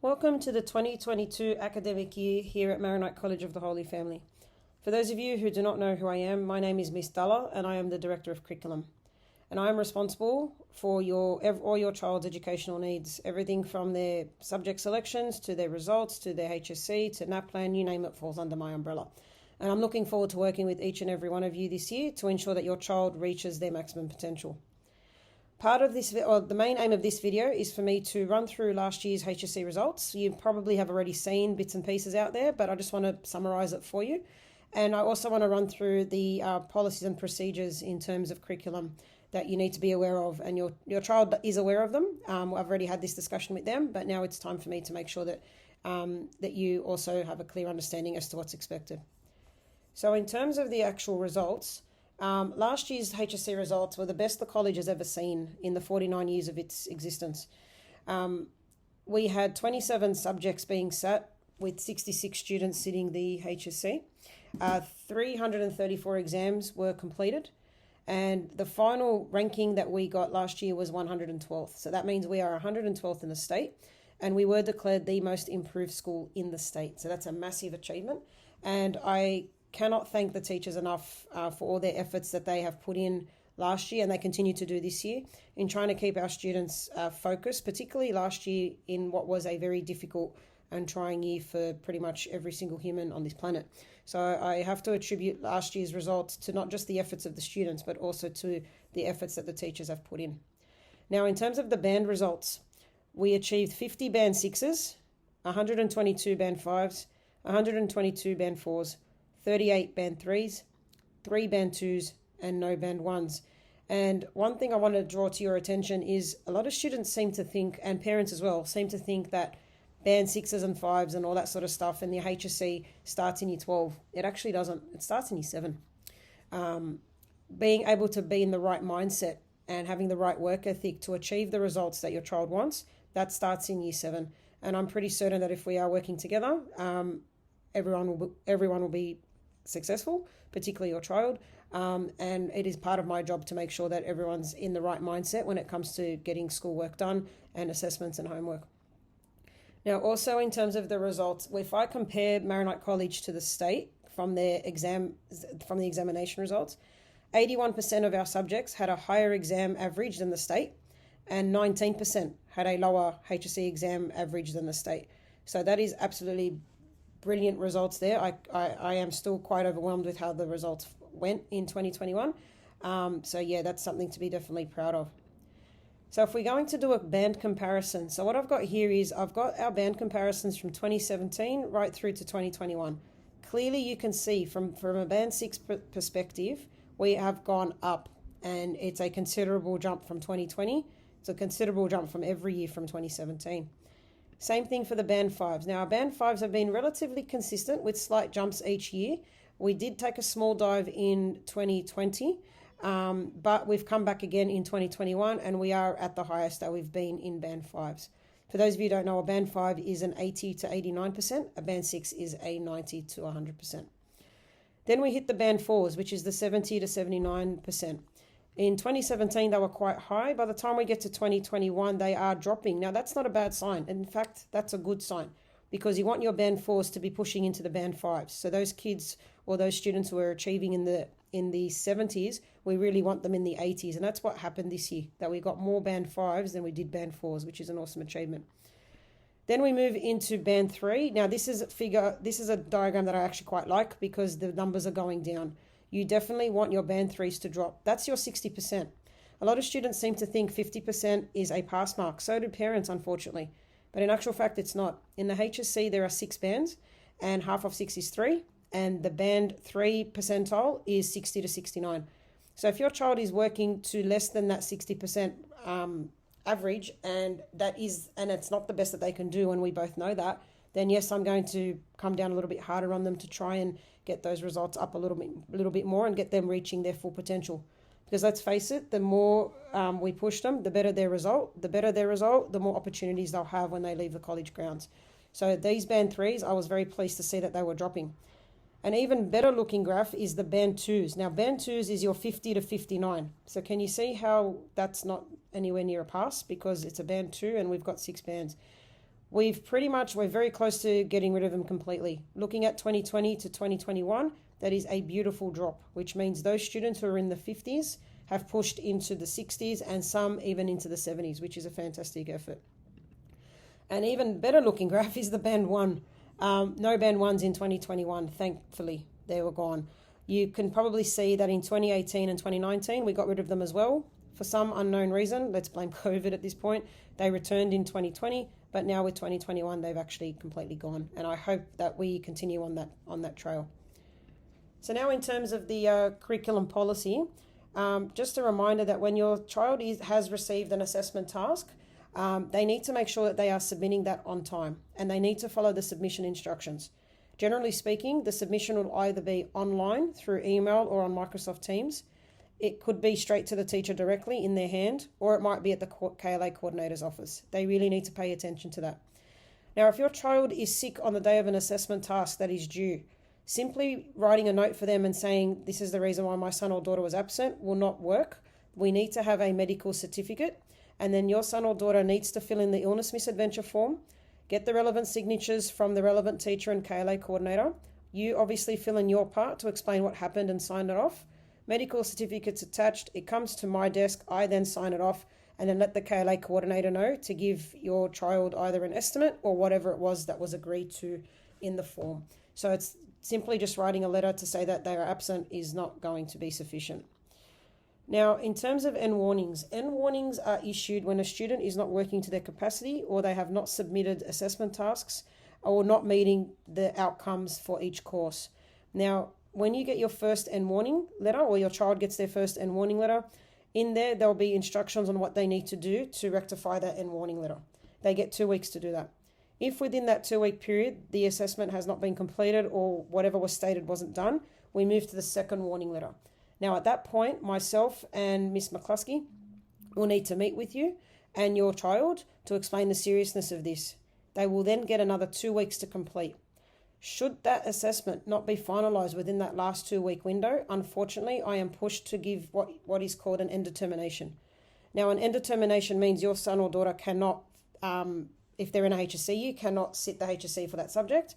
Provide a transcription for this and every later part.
Welcome to the 2022 academic year here at Maronite College of the Holy Family. For those of you who do not know who I am, my name is Miss Dalla and I am the Director of Curriculum. And I am responsible for all your child's educational needs, everything from their subject selections to their results to their HSC to NAPLAN, you name it, falls under my umbrella. And I'm looking forward to working with each and every one of you this year to ensure that your child reaches their maximum potential. Part of this, or the main aim of this video, is for me to run through last year's HSC results. You probably have already seen bits and pieces out there, but I just want to summarise it for you. And I also want to run through the policies and procedures in terms of curriculum that you need to be aware of, and your child is aware of them. I've already had this discussion with them, but now it's time for me to make sure that that you also have a clear understanding as to what's expected. So in terms of the actual results, last year's HSC results were the best the college has ever seen in the 49 years of its existence. We had 27 subjects being sat with 66 students sitting the HSC. 334 exams were completed, and the final ranking that we got last year was 112th. So that means we are 112th in the state, and we were declared the most improved school in the state. So that's a massive achievement, and I cannot thank the teachers enough for all their efforts that they have put in last year and they continue to do this year in trying to keep our students focused, particularly last year in what was a very difficult and trying year for pretty much every single human on this planet. So I have to attribute last year's results to not just the efforts of the students, but also to the efforts that the teachers have put in. Now, in terms of the band results, we achieved 50 band 6s, 122 band 5s, 122 band 4s, 38 band 3s, 3 band 2s, and no band 1s. And one thing I want to draw to your attention is a lot of students seem to think, and parents as well, seem to think that band 6s and 5s and all that sort of stuff and the HSC starts in year 12. It actually doesn't. It starts in year 7. Being able to be in the right mindset and having the right work ethic to achieve the results that your child wants, that starts in year 7. And I'm pretty certain that if we are working together, everyone will be successful, particularly your child, and it is part of my job to make sure that everyone's in the right mindset when it comes to getting schoolwork done and assessments and homework. Now, also in terms of the results, if I compare Maronite College to the state from the examination results, 81% of our subjects had a higher exam average than the state, and 19% had a lower HSC exam average than the state. So that is absolutely brilliant results there. I am still quite overwhelmed with how the results went in 2021. So yeah, that's something to be definitely proud of. So if we're going to do a band comparison, so what I've got here is I've got our band comparisons from 2017 right through to 2021. Clearly you can see from a band 6 perspective, we have gone up, and it's a considerable jump from 2020. It's a considerable jump from every year from 2017. Same thing for the band 5s. Now, our band 5s have been relatively consistent with slight jumps each year. We did take a small dive in 2020, but we've come back again in 2021, and we are at the highest that we've been in band 5s. For those of you who don't know, a band 5 is an 80 to 89%. A band 6 is a 90 to 100%. Then we hit the band 4s, which is the 70 to 79%. In 2017, they were quite high. By the time we get to 2021, they are dropping. Now, that's not a bad sign. In fact, that's a good sign, because you want your band 4s to be pushing into the band 5s. So those kids or those students who are achieving in the 70s, we really want them in the 80s. And that's what happened this year, that we got more band 5s than we did band 4s, which is an awesome achievement. Then we move into band 3. Now, this is a diagram that I actually quite like because the numbers are going down. You definitely want your band 3s to drop. That's your 60%. A lot of students seem to think 50% is a pass mark. So do parents, unfortunately. But in actual fact, it's not. In the HSC, there are 6 bands, and half of 6 is 3. And the band 3 percentile is 60 to 69. So if your child is working to less than that 60% average, and it's not the best that they can do, and we both know that, then yes, I'm going to come down a little bit harder on them to try and get those results up a little bit more and get them reaching their full potential. Because let's face it, the more we push them, the better their result. The better their result, the more opportunities they'll have when they leave the college grounds. So these band 3s, I was very pleased to see that they were dropping. An even better looking graph is the band 2s. Now, band 2s is your 50 to 59. So can you see how that's not anywhere near a pass, because it's a band 2 and we've got 6 bands. we're very close to getting rid of them completely. Looking at 2020 to 2021, that is a beautiful drop, which means those students who are in the 50s have pushed into the 60s and some even into the 70s, which is a fantastic effort. An even better looking graph is the band 1. No band 1s in 2021, thankfully. They were gone. You can probably see that in 2018 and 2019, we got rid of them as well. For some unknown reason, let's blame COVID at this point, they returned in 2020, but now with 2021, they've actually completely gone. And I hope that we continue on that trail. So now in terms of the curriculum policy, just a reminder that when your child has received an assessment task, they need to make sure that they are submitting that on time, and they need to follow the submission instructions. Generally speaking, the submission will either be online through email or on Microsoft Teams. It could be straight to the teacher directly in their hand, or it might be at the KLA coordinator's office. They really need to pay attention to that. Now, if your child is sick on the day of an assessment task that is due, simply writing a note for them and saying, this is the reason why my son or daughter was absent, will not work. We need to have a medical certificate, and then your son or daughter needs to fill in the illness misadventure form, get the relevant signatures from the relevant teacher and KLA coordinator. You obviously fill in your part to explain what happened and sign it off. Medical certificate's attached. It comes to my desk. I then sign it off and then let the KLA coordinator know to give your child either an estimate or whatever it was that was agreed to in the form. So it's simply just writing a letter to say that they are absent is not going to be sufficient. Now, in terms of N warnings are issued when a student is not working to their capacity or they have not submitted assessment tasks or not meeting the outcomes for each course. Now, when you get your first N warning letter or your child gets their first N warning letter, in there'll be instructions on what they need to do to rectify that N warning letter. They get 2 weeks to do that. If within that 2-week period, the assessment has not been completed or whatever was stated wasn't done, we move to the second warning letter. Now, at that point, myself and Miss McCluskey will need to meet with you and your child to explain the seriousness of this. They will then get another 2 weeks to complete. Should that assessment not be finalised within that last 2-week window, unfortunately, I am pushed to give what is called an end determination. Now, an end determination means your son or daughter cannot, if they're in a HSC year, cannot sit the HSC for that subject.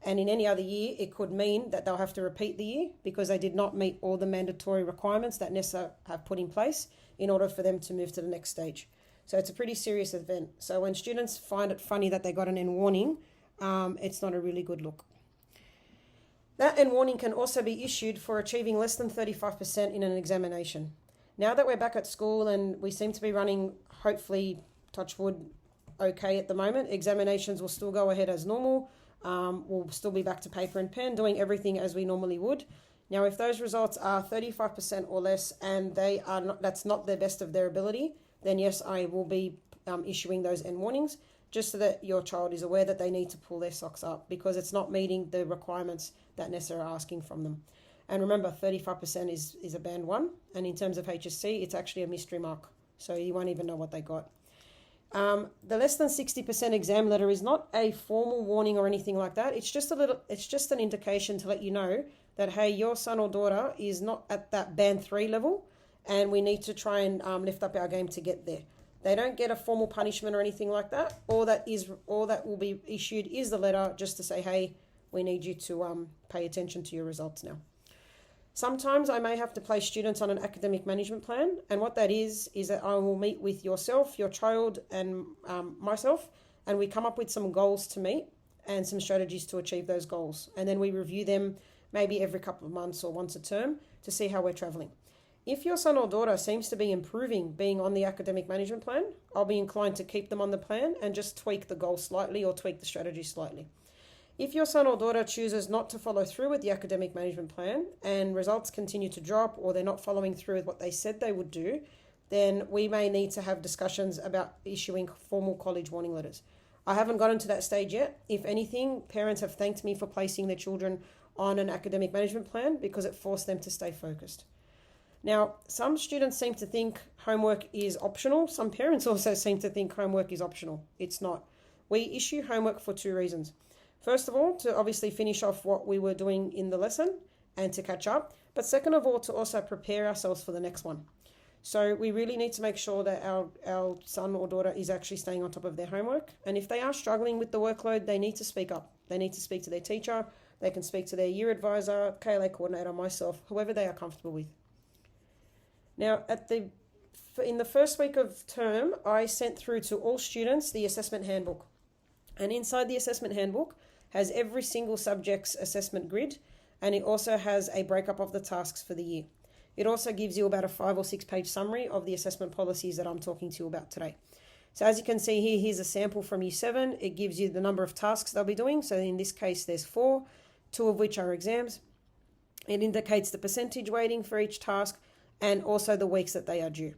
And in any other year, it could mean that they'll have to repeat the year because they did not meet all the mandatory requirements that NESA have put in place in order for them to move to the next stage. So it's a pretty serious event. So when students find it funny that they got an N warning, it's not a really good look. That N warning can also be issued for achieving less than 35% in an examination. Now that we're back at school and we seem to be running, hopefully, touch wood, okay at the moment, examinations will still go ahead as normal. We'll still be back to paper and pen, doing everything as we normally would. Now, if those results are 35% or less and that's not the best of their ability, then yes, I will be issuing those N warnings just so that your child is aware that they need to pull their socks up because it's not meeting the requirements that NESA are asking from them. And remember, 35% is a band 1, and in terms of HSC, it's actually a mystery mark, so you won't even know what they got. The less than 60% exam letter is not a formal warning or anything like that. It's just an indication to let you know that, hey, your son or daughter is not at that band 3 level and we need to try and lift up our game to get there. They don't get a formal punishment or anything like that. All that will be issued is the letter just to say, hey, we need you to pay attention to your results now. Sometimes I may have to place students on an academic management plan, and what that is that I will meet with yourself, your child, and myself, and we come up with some goals to meet and some strategies to achieve those goals. And then we review them maybe every couple of months or once a term to see how we're traveling. If your son or daughter seems to be improving being on the academic management plan, I'll be inclined to keep them on the plan and just tweak the goal slightly or tweak the strategy slightly. If your son or daughter chooses not to follow through with the academic management plan and results continue to drop or they're not following through with what they said they would do, then we may need to have discussions about issuing formal college warning letters. I haven't gotten to that stage yet. If anything, parents have thanked me for placing their children on an academic management plan because it forced them to stay focused. Now, some students seem to think homework is optional. Some parents also seem to think homework is optional. It's not. We issue homework for 2 reasons. First of all, to obviously finish off what we were doing in the lesson and to catch up. But second of all, to also prepare ourselves for the next one. So we really need to make sure that our son or daughter is actually staying on top of their homework. And if they are struggling with the workload, they need to speak up. They need to speak to their teacher. They can speak to their year advisor, KLA coordinator, myself, whoever they are comfortable with. Now, in the first week of term, I sent through to all students the assessment handbook. And inside the assessment handbook has every single subject's assessment grid, and it also has a breakup of the tasks for the year. It also gives you about a 5 or 6 page summary of the assessment policies that I'm talking to you about today. So as you can see here, here's a sample from Year 7. It gives you the number of tasks they'll be doing. So in this case, there's 4, 2 of which are exams. It indicates the percentage weighting for each task and also the weeks that they are due.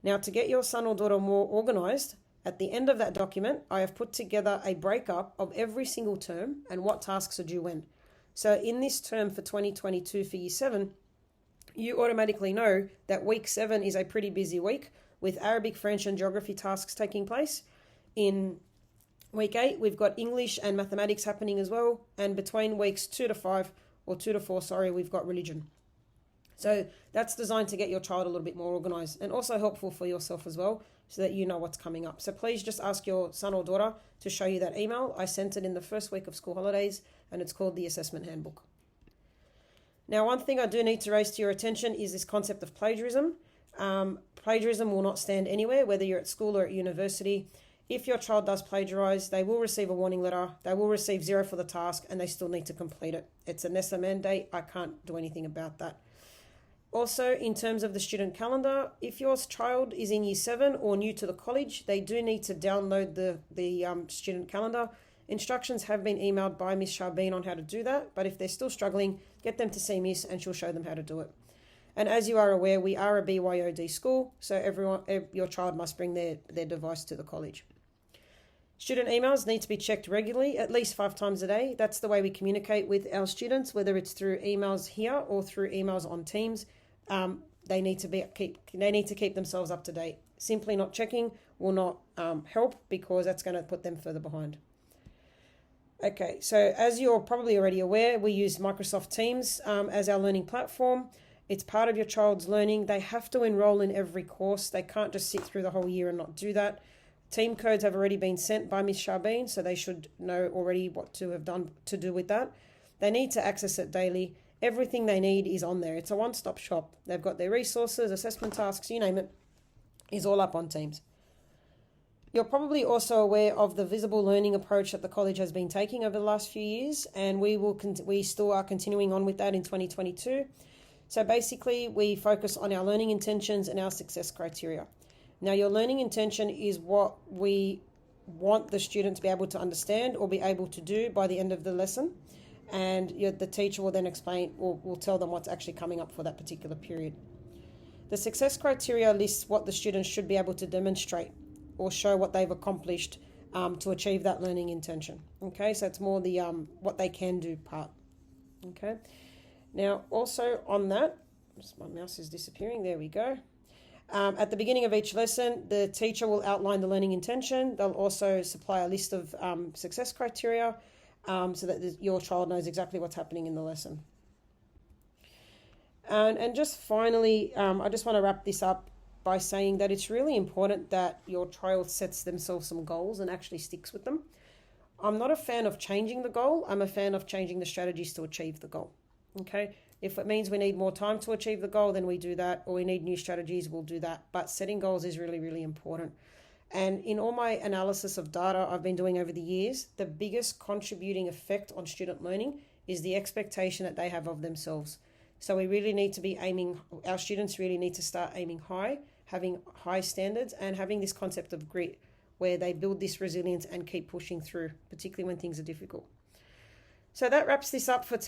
Now, to get your son or daughter more organised, at the end of that document, I have put together a breakup of every single term and what tasks are due when. So in this term for 2022 for Year 7, you automatically know that week 7 is a pretty busy week with Arabic, French and geography tasks taking place. In week 8, we've got English and mathematics happening as well. And between weeks 2 to 4, we've got religion. So that's designed to get your child a little bit more organised and also helpful for yourself as well so that you know what's coming up. So please just ask your son or daughter to show you that email. I sent it in the first week of school holidays and it's called the Assessment Handbook. Now, one thing I do need to raise to your attention is this concept of plagiarism. Plagiarism will not stand anywhere, whether you're at school or at university. If your child does plagiarise, they will receive a warning letter, they will receive 0 for the task, and they still need to complete it. It's a NESA mandate. I can't do anything about that. Also, in terms of the student calendar, if your child is in Year 7 or new to the college, they do need to download the student calendar. Instructions have been emailed by Miss Sharbeen on how to do that, but if they're still struggling, get them to see Miss and she'll show them how to do it. And as you are aware, we are a BYOD school, so your child must bring their device to the college. Student emails need to be checked regularly, at least 5 times a day. That's the way we communicate with our students, whether it's through emails here or through emails on Teams. They need to keep themselves up to date. Simply not checking will not help because that's going to put them further behind. Okay, so as you're probably already aware, we use Microsoft Teams as our learning platform. It's part of your child's learning. They have to enroll in every course. They can't just sit through the whole year and not do that. Team codes have already been sent by Miss Sharbeen, so they should know already what to have done to do with that. They need to access it daily. Everything they need is on there. It's a one-stop shop. They've got their resources, assessment tasks, you name it, is all up on Teams. You're probably also aware of the visible learning approach that the college has been taking over the last few years, and we still are continuing on with that in 2022. So basically, we focus on our learning intentions and our success criteria. Now, your learning intention is what we want the student to be able to understand or be able to do by the end of the lesson, and the teacher will then explain or will tell them what's actually coming up for that particular period. The success criteria lists what the students should be able to demonstrate or show what they've accomplished to achieve that learning intention. Okay, so it's more the what they can do part. Okay, now also on that, my mouse is disappearing, there we go. At the beginning of each lesson, the teacher will outline the learning intention. They'll also supply a list of success criteria so that your child knows exactly what's happening in the lesson. And just finally, I just want to wrap this up by saying that it's really important that your child sets themselves some goals and actually sticks with them. I'm not a fan of changing the goal. I'm a fan of changing the strategies to achieve the goal. Okay, if it means we need more time to achieve the goal, then we do that, or we need new strategies, we'll do that. But setting goals is really, really important. And in all my analysis of data I've been doing over the years, the biggest contributing effect on student learning is the expectation that they have of themselves. So we really need to be our students really need to start aiming high, having high standards, and having this concept of grit, where they build this resilience and keep pushing through, particularly when things are difficult. So that wraps this up for today.